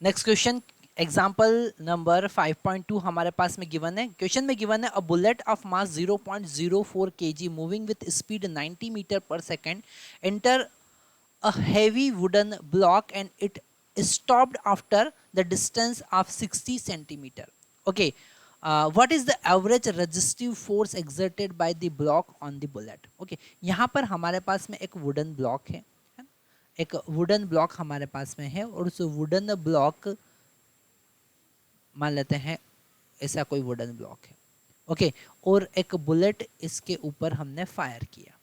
Next question, example number 5.2 हमारे पास में given है। क्वेश्चन में गिवन है, a bullet of mass 0.04 kg moving with speed 90 metre पर second enter a heavy wooden block and it stopped after the distance of 60 centimeter. Okay, what is the average resistive force exerted by the block on the bullet? Okay, यहाँ पर हमारे पास में एक wooden block है ना? एक wooden block हमारे पास में है और उस वुडन ब्लॉक मान लेते हैं ऐसा कोई वुडन ब्लॉक है। ओके, और एक बुलेट इसके ऊपर हमने फायर किया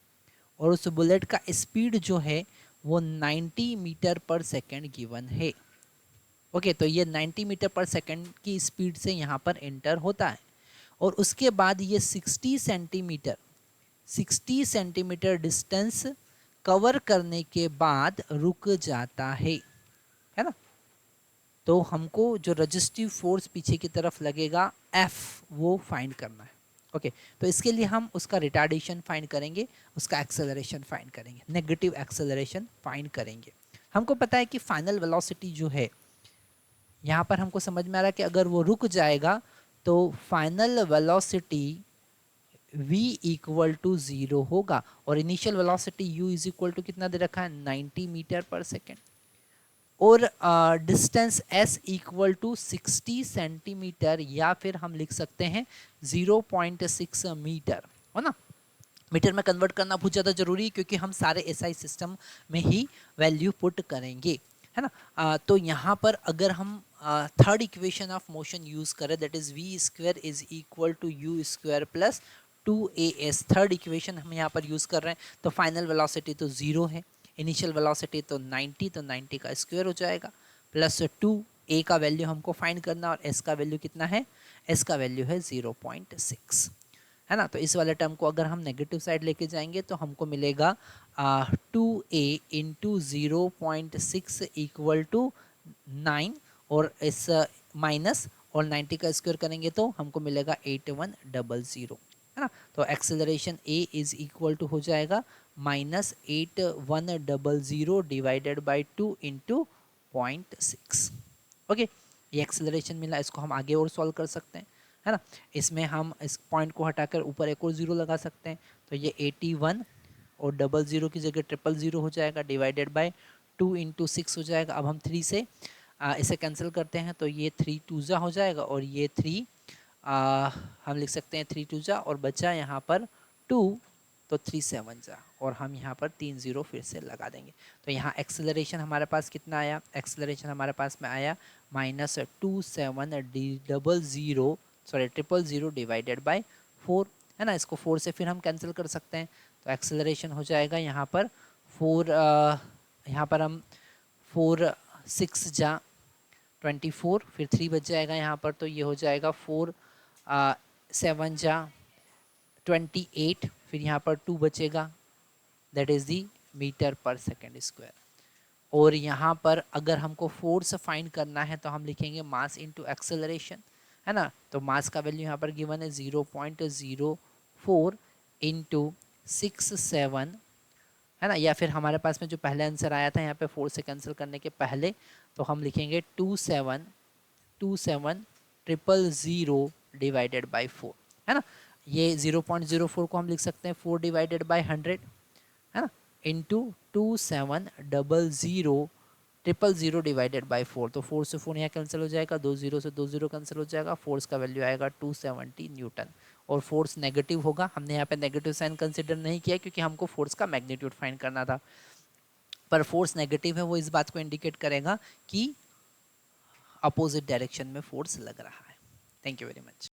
और उस बुलेट का स्पीड जो है वो 90 मीटर पर सेकेंड गिवन है। ओके, तो ये 90 मीटर पर सेकेंड की स्पीड से यहाँ पर एंटर होता है और उसके बाद ये 60 सेंटीमीटर डिस्टेंस कवर करने के बाद रुक जाता है ना। तो हमको जो रजिस्टिव फोर्स पीछे की तरफ लगेगा F वो फाइंड करना है। ओके, तो इसके लिए हम उसका रिटार्डेशन फाइंड करेंगे, उसका एक्सेलरेशन फाइंड करेंगे, नेगेटिव एक्सेलरेशन फाइंड करेंगे। हमको पता है कि फाइनल वेलोसिटी जो है यहाँ पर हमको समझ में आ रहा है कि अगर वो रुक जाएगा तो final velocity v equal to 0 होगा और initial velocity u is equal to कितना दे रखा है 90 मीटर पर सेकेंड और distance s equal to 60 centimetre या फिर हम लिख सकते हैं 0.6 मीटर, हो ना। मीटर में कन्वर्ट करना बहुत ज़्यादा जरूरी है क्योंकि हम सारे एसआई सिस्टम में ही वैल्यू पुट करेंगे, है ना। तो यहाँ पर अगर हम third equation of motion use करें, that is v square is equal to u square plus 2as, third equation हम यहाँ पर यूज़ कर रहे हैं, तो फाइनल वेलोसिटी तो 0 है, इनिशियल वेलोसिटी तो 90, तो 90 का स्क्वायर हो जाएगा प्लस 2, a का वैल्यू हमको फाइंड करना और s का वैल्यू कितना है, s का वैल्यू है 0.6, है ना। तो इस वाले टर्म को अगर हम नेगेटिव साइड लेके जाएंगे तो हमको मिलेगा 2a इंटू 0.6 इक्वल टू 9 और इस माइनस और 90 का स्क्वायर करेंगे तो हमको मिलेगा 8100, है ना। तो acceleration a is equal to हो जाएगा -8100 डिवाइडेड बाई 2 इंटू 0.6। ओके, ये एक्सेलरेशन मिला, इसको हम आगे और सॉल्व कर सकते हैं, है ना। इसमें हम इस पॉइंट को हटाकर ऊपर एक और 0 लगा सकते हैं, तो ये 81 और 00 की जगह 000 हो जाएगा डिवाइडेड बाय 2 इंटू 6 हो जाएगा। अब हम 3 से इसे कैंसिल करते हैं तो ये 3 2 जा हो जाएगा और ये 3 हम लिख सकते हैं 3 2 जा और बचा यहाँ पर 2, तो 3 7 जा और हम यहाँ पर 3 0 फिर से लगा देंगे। तो यहाँ एक्सेलरेशन हमारे पास कितना आया, एक्सेलरेशन हमारे पास में आया -27000 डिवाइडेड बाय 4, है ना। इसको 4 से फिर हम कैंसिल कर सकते हैं, तो एक्सेलरेशन हो जाएगा यहाँ पर 4, यहाँ पर हम 4 6 जा 24, फिर 3 बच जाएगा यहाँ पर, तो ये हो जाएगा 4 7 जा 28, फिर यहाँ पर 2 बचेगा, दैट इज़ दी मीटर पर सेकेंड स्क्वायर। और यहाँ पर अगर हमको फोर्स फाइंड करना है तो हम लिखेंगे मास इनटू एक्सेलरेशन, है ना। तो मास का वैल्यू यहाँ पर गिवन है 0.04 इंटू 67, है ना। या फिर हमारे पास में जो पहले आंसर आया था यहाँ पे 4 से कैंसिल करने के पहले, तो हम लिखेंगे 27000 डिवाइडेड बाई 4, है ना। ये 0.04 को हम लिख सकते हैं 4 डिवाइडेड बाई 100, है ना, इंटू 27000 डिवाइडेड बाई 4, तो 4 से 4 यहाँ कैंसिल हो जाएगा, 2 0 से 2 0 कैंसिल हो जाएगा, फोर्स का वैल्यू आएगा 270 न्यूटन और फोर्स नेगेटिव होगा। हमने यहाँ पे नेगेटिव साइन कंसिडर नहीं किया क्योंकि हमको फोर्स का मैग्नीट्यूड फाइंड करना था, पर फोर्स नेगेटिव है वो इस बात को इंडिकेट करेगा कि अपोजिट डायरेक्शन में फोर्स लग रहा है। Thank you very much.